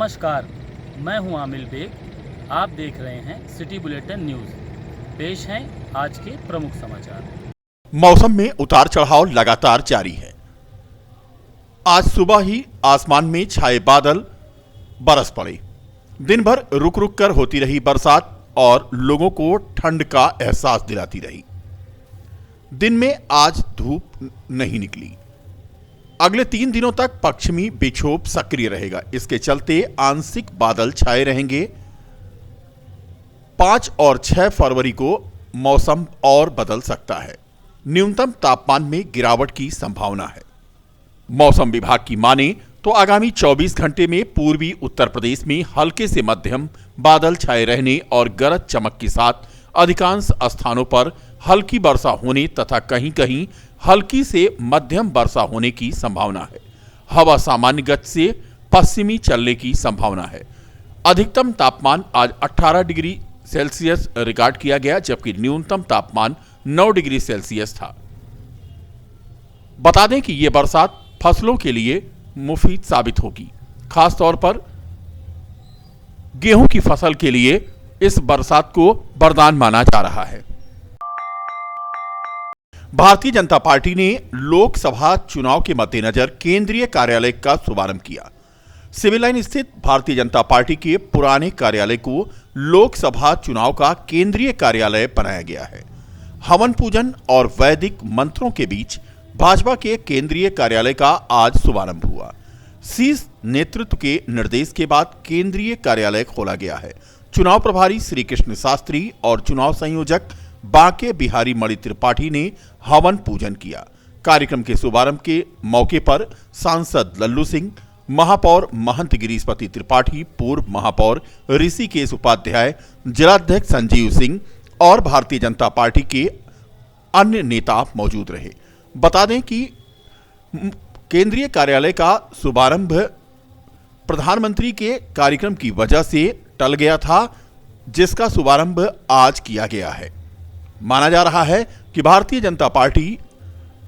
नमस्कार, मैं हूं आमिल बेग। आप देख रहे हैं सिटी बुलेटिन न्यूज़। पेश हैं आज के प्रमुख समाचार। मौसम में उतार चढ़ाव लगातार जारी है। आज सुबह ही आसमान में छाए बादल बरस पड़े। दिन भर रुक रुक कर होती रही बरसात और लोगों को ठंड का एहसास दिलाती रही। दिन में आज धूप नहीं निकली। अगले 3 दिनों तक पश्चिमी विक्षोभ सक्रिय रहेगा। इसके चलते आंशिक बादल छाए रहेंगे। 5 और 6 फरवरी को मौसम और बदल सकता है। न्यूनतम तापमान में गिरावट की संभावना है। मौसम विभाग की माने तो आगामी 24 घंटे में पूर्वी उत्तर प्रदेश में हल्के से मध्यम बादल छाए रहने और गरज चमक के साथ अधिकांश स्थानों पर हल्की वर्षा होने तथा कहीं कहीं हल्की से मध्यम वर्षा होने की संभावना है। हवा सामान्य गति से पश्चिमी चलने की संभावना है। अधिकतम तापमान आज 18 डिग्री सेल्सियस रिकॉर्ड किया गया, जबकि न्यूनतम तापमान 9 डिग्री सेल्सियस था। बता दें कि यह बरसात फसलों के लिए मुफीद साबित होगी। खासतौर पर गेहूं की फसल के लिए इस बरसात को वरदान माना जा रहा है। भारतीय जनता पार्टी ने लोकसभा चुनाव के मद्देनजर केंद्रीय कार्यालय का शुभारंभ किया। सिविल लाइन स्थित भारतीय जनता पार्टी के पुराने कार्यालय को लोकसभा चुनाव का केंद्रीय कार्यालय बनाया गया है। हवन पूजन और वैदिक मंत्रों के बीच भाजपा के केंद्रीय कार्यालय का आज शुभारंभ हुआ। शीर्ष नेतृत्व के निर्देश के बाद केंद्रीय कार्यालय खोला गया है। चुनाव प्रभारी श्री कृष्ण शास्त्री और चुनाव संयोजक बांके बिहारी मणि त्रिपाठी ने हवन पूजन किया। कार्यक्रम के शुभारंभ के मौके पर सांसद लल्लू सिंह, महापौर महंत गिरीशपति त्रिपाठी, पूर्व महापौर ऋषिकेश उपाध्याय, जिलाध्यक्ष संजीव सिंह और भारतीय जनता पार्टी के अन्य नेता मौजूद रहे। बता दें कि केंद्रीय कार्यालय का शुभारंभ प्रधानमंत्री के कार्यक्रम की वजह से टल गया था, जिसका शुभारंभ आज किया गया है। माना जा रहा है कि भारतीय जनता पार्टी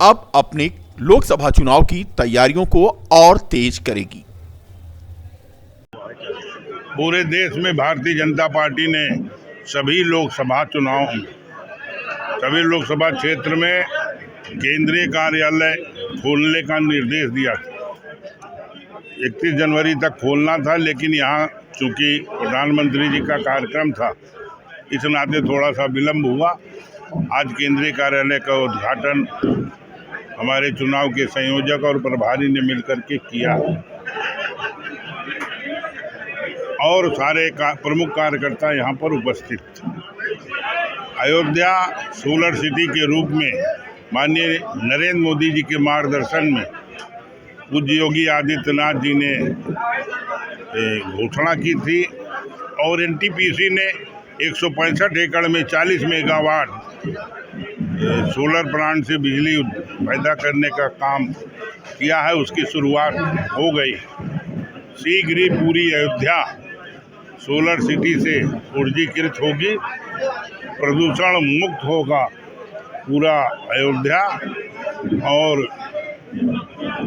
अब अपने लोकसभा चुनाव की तैयारियों को और तेज करेगी। पूरे देश में भारतीय जनता पार्टी ने सभी लोकसभा क्षेत्र में केंद्रीय कार्यालय खोलने का निर्देश दिया था। 31 जनवरी तक खोलना था, लेकिन यहाँ चूंकि प्रधानमंत्री जी का कार्यक्रम था, इस नाते थोड़ा सा विलंब हुआ। आज केंद्रीय कार्यालय का उद्घाटन हमारे चुनाव के संयोजक और प्रभारी ने मिलकर के किया और सारे प्रमुख कार्यकर्ता यहाँ पर उपस्थित थे। अयोध्या सोलर सिटी के रूप में माननीय नरेंद्र मोदी जी के मार्गदर्शन में पूज्य योगी आदित्यनाथ जी ने घोषणा की थी और एनटीपीसी ने 165 एकड़ में 40 मेगावाट सोलर प्लांट से बिजली पैदा करने का काम किया है। उसकी शुरुआत हो गई। शीघ्र ही पूरी अयोध्या सोलर सिटी से ऊर्जीकृत होगी, प्रदूषण मुक्त होगा पूरा अयोध्या और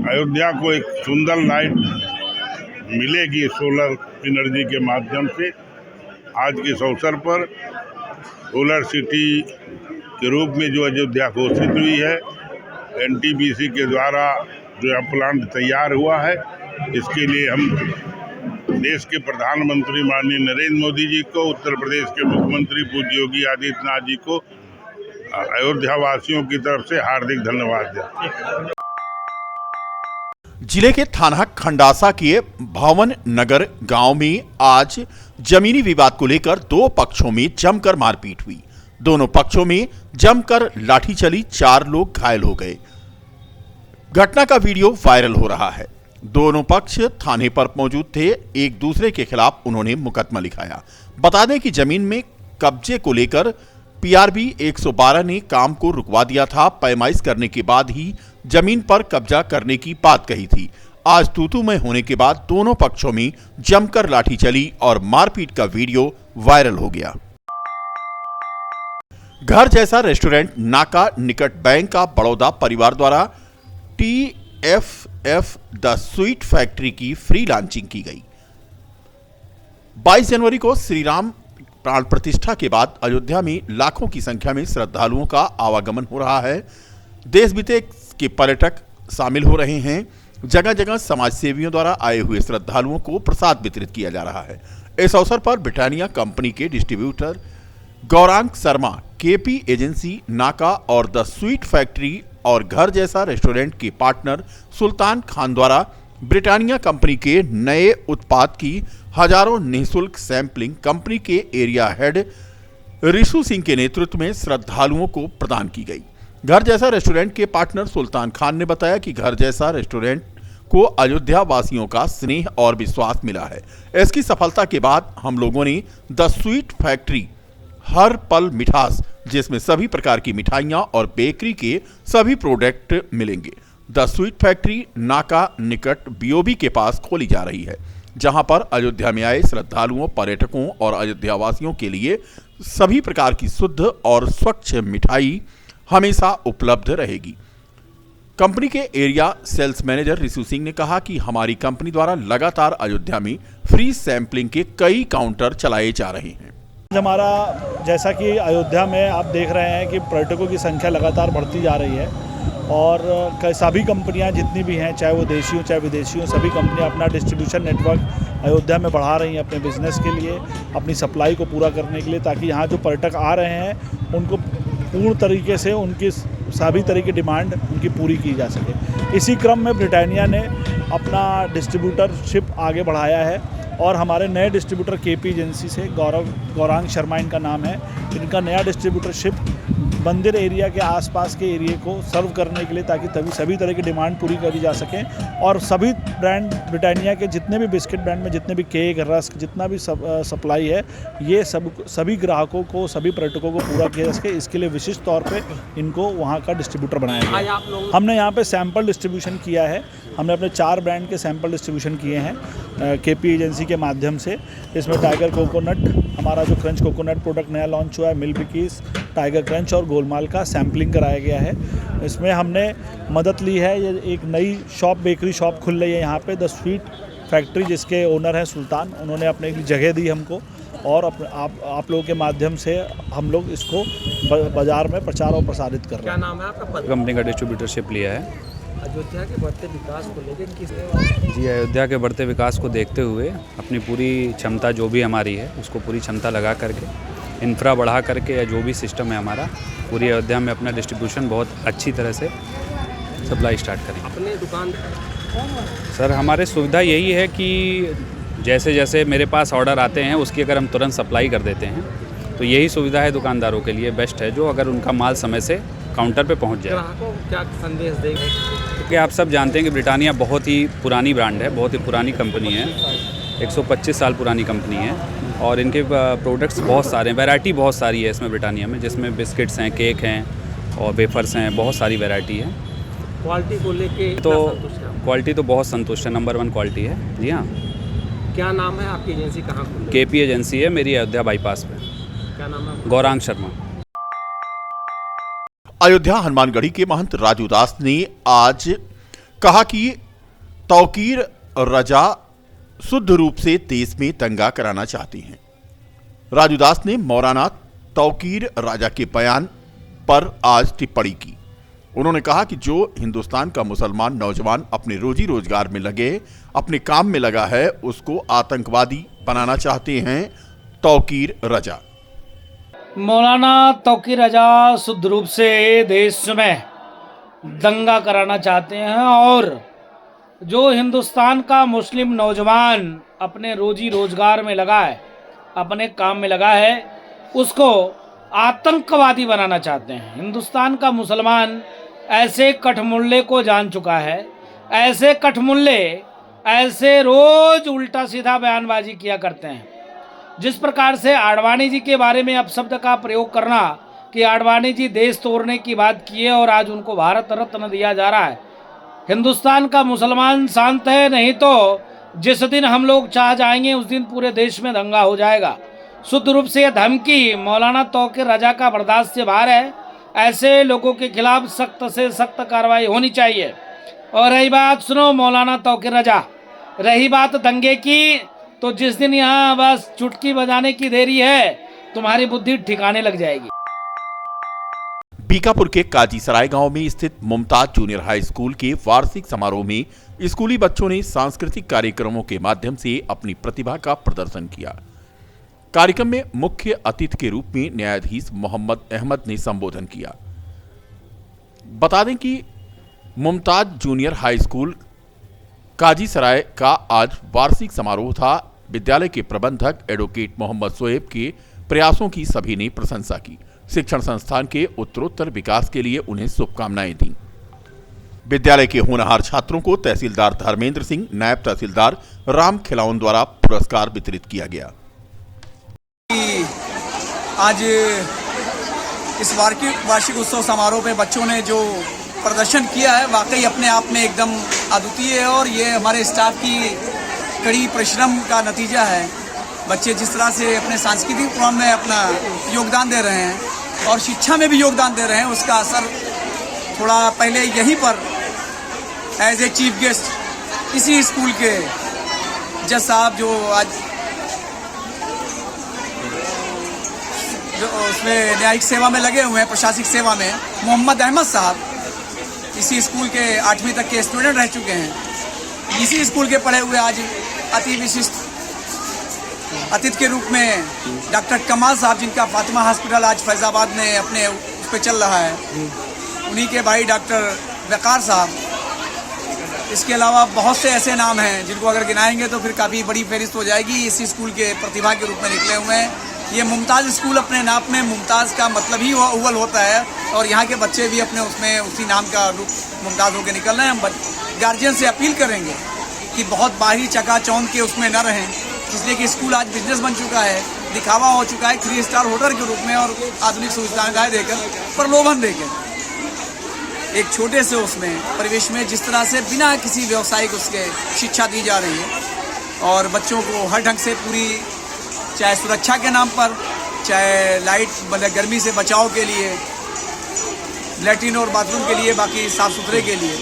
अयोध्या को एक सुंदर लाइट मिलेगी सोलर एनर्जी के माध्यम से। आज के इस अवसर पर सोलर सिटी के रूप में जो अयोध्या घोषित हुई है, एनटीपीसी के द्वारा जो प्लांट तैयार हुआ है, इसके लिए हम देश के प्रधानमंत्री माननीय नरेंद्र मोदी जी को, उत्तर प्रदेश के मुख्यमंत्री पूज्य योगी आदित्यनाथ जी को, अयोध्या वासियों की तरफ से हार्दिक धन्यवाद दें। जिले के थाना खंडासा के भवन नगर गांव में आज जमीनी विवाद को लेकर 2 पक्षों में जमकर मारपीट हुई। दोनों पक्षों में जमकर लाठी चली, 4 लोग घायल हो गए। घटना का वीडियो वायरल हो रहा है। दोनों पक्ष थाने पर मौजूद थे। एक दूसरे के खिलाफ उन्होंने मुकदमा लिखाया। बता दें कि जमीन में कब्जे को लेकर पीआरबी 112 ने काम को रुकवा दिया था। पैमाइश करने के बाद ही जमीन पर कब्जा करने की बात कही थी। आज तूतूमय होने के बाद दोनों पक्षों में जमकर लाठी चली और मारपीट का वीडियो वायरल हो गया। घर जैसा रेस्टोरेंट नाका निकट बैंक ऑफ बड़ौदा परिवार द्वारा TFF द स्वीट फैक्ट्री की फ्री लॉन्चिंग की गई। 22 जनवरी को श्री राम प्राण प्रतिष्ठा के बाद अयोध्या में लाखों की संख्या में श्रद्धालुओं का आवागमन हो रहा है। देश विदेश के पर्यटक शामिल हो रहे हैं। जगह जगह समाज सेवियों द्वारा आए हुए श्रद्धालुओं को प्रसाद वितरित किया जा रहा है। इस अवसर पर ब्रिटानिया कंपनी के distributor Gaurang Sharma, KP agency, नाका और द स्वीट फैक्ट्री और घर जैसा रेस्टोरेंट के पार्टनर सुल्तान खान द्वारा ब्रिटानिया कंपनी के नए उत्पाद की हजारों निःशुल्क सैंपलिंग कंपनी के एरिया हेड ऋषु सिंह के नेतृत्व में श्रद्धालुओं को प्रदान की गई। घर जैसा रेस्टोरेंट के पार्टनर सुल्तान खान ने बताया कि घर जैसा रेस्टोरेंट को अयोध्या वासियों का स्नेह और विश्वास मिला है। इसकी सफलता के बाद हम लोगों ने द स्वीट फैक्ट्री हर पल मिठास, जिसमें सभी प्रकार की मिठाइयाँ और बेकरी के सभी प्रोडक्ट मिलेंगे। द स्वीट फैक्ट्री नाका निकट बीओबी के पास खोली जा रही है, जहां पर अयोध्या में आए श्रद्धालुओं, पर्यटकों और अयोध्या वासियों के लिए सभी प्रकार की शुद्ध और स्वच्छ मिठाई हमेशा उपलब्ध रहेगी। कंपनी के area sales manager Rishu Singh ने कहा कि हमारी कंपनी द्वारा लगातार अयोध्या में फ्री सैंपलिंग के कई काउंटर चलाए जा रहे हैं। हमारा जैसा कि अयोध्या में आप देख रहे हैं कि पर्यटकों की संख्या लगातार बढ़ती जा रही है और सभी कंपनियां जितनी भी हैं, चाहे वो देशी हो चाहे विदेशी हो, सभी कंपनियां अपना डिस्ट्रीब्यूशन नेटवर्क अयोध्या में बढ़ा रही हैं अपने बिजनेस के लिए, अपनी सप्लाई को पूरा करने के लिए, ताकि यहाँ जो पर्यटक आ रहे हैं उनको पूर्ण तरीके से उनकी सभी तरह की डिमांड उनकी पूरी की जा सके। इसी क्रम में ब्रिटानिया ने अपना डिस्ट्रीब्यूटरशिप आगे बढ़ाया है और हमारे नए डिस्ट्रीब्यूटर केपी एजेंसी से गौरांग शर्मा इनका नाम है, इनका नया डिस्ट्रीब्यूटरशिप मंदिर एरिया के आसपास के एरिया को सर्व करने के लिए, ताकि तभी सभी तरह की डिमांड पूरी करी जा सके और सभी ब्रांड ब्रिटानिया के जितने भी बिस्किट ब्रांड में जितने भी केक, रस्क, जितना भी सप्लाई है, ये सभी ग्राहकों को, सभी पर्यटकों को पूरा किया जा सके। इसके लिए विशिष्ट तौर पे इनको वहाँ का डिस्ट्रीब्यूटर बनाया गया। हमने यहाँ पे सैंपल डिस्ट्रीब्यूशन किया है। हमने अपने 4 ब्रांड के सैंपल डिस्ट्रीब्यूशन किए हैं केपी एजेंसी के माध्यम से। इसमें टाइगर कोकोनट, हमारा जो क्रंच कोकोनट प्रोडक्ट नया लॉन्च हुआ है, मिल्क बिकीज, टाइगर क्रंच और गोलमाल का सैम्पलिंग कराया गया है। इसमें हमने मदद ली है, ये एक नई शॉप, बेकरी शॉप खुल रही है यहाँ पे, द स्वीट फैक्ट्री, जिसके ओनर हैं सुल्तान। उन्होंने अपने एक जगह दी हमको और आप लोगों के माध्यम से हम लोग इसको बाज़ार में प्रचार और प्रसारित कर रहे हैं। क्या नाम है आपका? कंपनी का डिस्ट्रीब्यूटरशिप लिया है। अयोध्या के बढ़ते विकास को लेकर किस जी, अयोध्या के बढ़ते विकास को देखते हुए अपनी पूरी क्षमता जो भी हमारी है उसको पूरी क्षमता लगा करके, इंफ्रा बढ़ा करके, या जो भी सिस्टम है हमारा, पूरी अयोध्या में अपना डिस्ट्रीब्यूशन बहुत अच्छी तरह से सप्लाई स्टार्ट करें। अपने दुकान सर, हमारे सुविधा यही है कि जैसे जैसे मेरे पास ऑर्डर आते हैं उसकी अगर हम तुरंत सप्लाई कर देते हैं, तो यही सुविधा है दुकानदारों के लिए बेस्ट है, जो अगर उनका माल समय से काउंटर पे पहुंच जाए। ग्राहकों को क्या संदेश देंगे? क्योंकि आप सब जानते हैं कि ब्रिटानिया बहुत ही पुरानी ब्रांड है, बहुत ही पुरानी कंपनी है, 125 साल पुरानी कंपनी है और इनके प्रोडक्ट्स बहुत सारे हैं, वैरायटी बहुत सारी है इसमें ब्रिटानिया में, जिसमें बिस्किट्स हैं, केक हैं और वेफर्स हैं, बहुत सारी वैरायटी है। क्वालिटी को लेके तो क्वालिटी तो बहुत संतुष्ट है, नंबर 1 क्वालिटी है। जी हाँ। क्या नाम है आपकी एजेंसी, कहाँ खुली? केपी एजेंसी है मेरी, अयोध्या बाईपास पे। क्या नाम है? गौरांग शर्मा। अयोध्या हनुमानगढ़ी के महंत राजू दास ने आज कहा कि तौकीर रजा शुद्ध रूप से देश में दंगा कराना चाहती हैं। राजू दास ने मौलाना तौकीर राजा के बयान पर आज टिप्पणी की। उन्होंने कहा कि जो हिंदुस्तान का मुसलमान नौजवान अपने रोजी रोजगार में लगे, अपने काम में लगा है, उसको आतंकवादी बनाना चाहते हैं तौकीर रजा। मौलाना तौकीर रजा शुद्ध रूप से देश में दंगा कराना चाहते हैं और जो हिंदुस्तान का मुस्लिम नौजवान अपने रोजी रोजगार में लगा है, अपने काम में लगा है, उसको आतंकवादी बनाना चाहते हैं। हिंदुस्तान का मुसलमान ऐसे कठमुल्ले को जान चुका है, ऐसे कठमुल्ले ऐसे रोज उल्टा सीधा बयानबाजी किया करते हैं। जिस प्रकार से आडवाणी जी के बारे में अपशब्द का प्रयोग करना कि आडवाणी जी देश तोड़ने की बात किए और आज उनको भारत रत्न दिया जा रहा है। हिंदुस्तान का मुसलमान शांत है, नहीं तो जिस दिन हम लोग चाह जाएंगे उस दिन पूरे देश में दंगा हो जाएगा। शुद्ध रूप से यह धमकी मौलाना तौकीर रजा का बर्दाश्त से बाहर है। ऐसे लोगों के खिलाफ सख्त से सख्त कार्रवाई होनी चाहिए। और रही बात, सुनो मौलाना तौकीर रजा, रही बात दंगे की, तो जिस दिन यहाँ बस चुटकी बजाने की देरी है तुम्हारी बुद्धि ठिकाने लग जाएगी। बीकापुर के काजीसराय गांव में स्थित मुमताज जूनियर हाई स्कूल के वार्षिक समारोह में स्कूली बच्चों ने सांस्कृतिक कार्यक्रमों के माध्यम से अपनी प्रतिभा का प्रदर्शन किया। कार्यक्रम में मुख्य अतिथि के रूप में न्यायाधीश मोहम्मद अहमद ने संबोधन किया। बता दें कि Mumtaz junior high school Kajisarai का आज वार्षिक समारोह था। विद्यालय के प्रबंधक एडवोकेट मोहम्मद शोएब के प्रयासों की सभी ने प्रशंसा की। शिक्षण संस्थान के उत्तरोत्तर विकास के लिए उन्हें शुभकामनाएं दी। विद्यालय के होनहार छात्रों को तहसीलदार धर्मेंद्र सिंह, नायब तहसीलदार राम खिलावन द्वारा पुरस्कार वितरित किया गया। आज इस वार्षिक उत्सव समारोह में बच्चों ने जो प्रदर्शन किया है वाकई अपने आप में एकदम अद्वितीय है और ये हमारे स्टाफ की कड़ी परिश्रम का नतीजा है। बच्चे जिस तरह से अपने सांस्कृतिक प्रोग्राम में अपना योगदान दे रहे हैं और शिक्षा में भी योगदान दे रहे हैं, उसका असर थोड़ा पहले यहीं पर एज ए चीफ गेस्ट इसी स्कूल के जज साहब जो आज जो उसमें न्यायिक सेवा में लगे हुए हैं, प्रशासनिक सेवा में, मोहम्मद अहमद साहब इसी स्कूल के 8वीं तक के स्टूडेंट रह चुके हैं। इसी स्कूल के पढ़े हुए आज अति विशिष्ट अतिथि के रूप में डॉक्टर कमाल साहब, जिनका फातिमा हॉस्पिटल आज फैजाबाद में अपने उस पर चल रहा है, उन्हीं के भाई डॉक्टर वकार साहब। इसके अलावा बहुत से ऐसे नाम हैं जिनको अगर गिनाएंगे तो फिर काफ़ी बड़ी फहरिस्त हो जाएगी। इसी स्कूल के प्रतिभा के रूप में निकले हुए हैं। ये मुमताज़ स्कूल अपने नाम में मुमताज़ का मतलब ही अव्वल होता है और यहाँ के बच्चे भी अपने उसमें उसी नाम का रूप मुमताज़ होकर निकल रहे हैं। हम गार्जियन से अपील करेंगे कि बहुत बाहरी चकाचौंध के उसमें न रहें, इसलिए कि स्कूल आज बिजनेस बन चुका है, दिखावा हो चुका है 3 स्टार होटल के रूप में और आधुनिक सुविधाएं देकर प्रलोभन देकर एक छोटे से उसमें परिवेश में जिस तरह से बिना किसी व्यवसायिक उसके शिक्षा दी जा रही है और बच्चों को हर ढंग से पूरी, चाहे सुरक्षा के नाम पर, चाहे लाइट मतलब गर्मी से बचाव के लिए, लैट्रिन और बाथरूम के लिए, बाकी साफ़ सुथरे के लिए,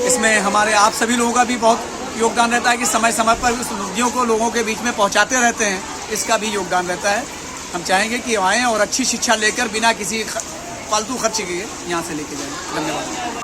इसमें हमारे आप सभी लोगों का भी बहुत योगदान रहता है कि समय समय पर उस मुद्दों को लोगों के बीच में पहुंचाते रहते हैं, इसका भी योगदान रहता है। हम चाहेंगे कि आएँ और अच्छी शिक्षा लेकर बिना किसी फालतू खर्च के यहाँ से लेके जाएं। धन्यवाद।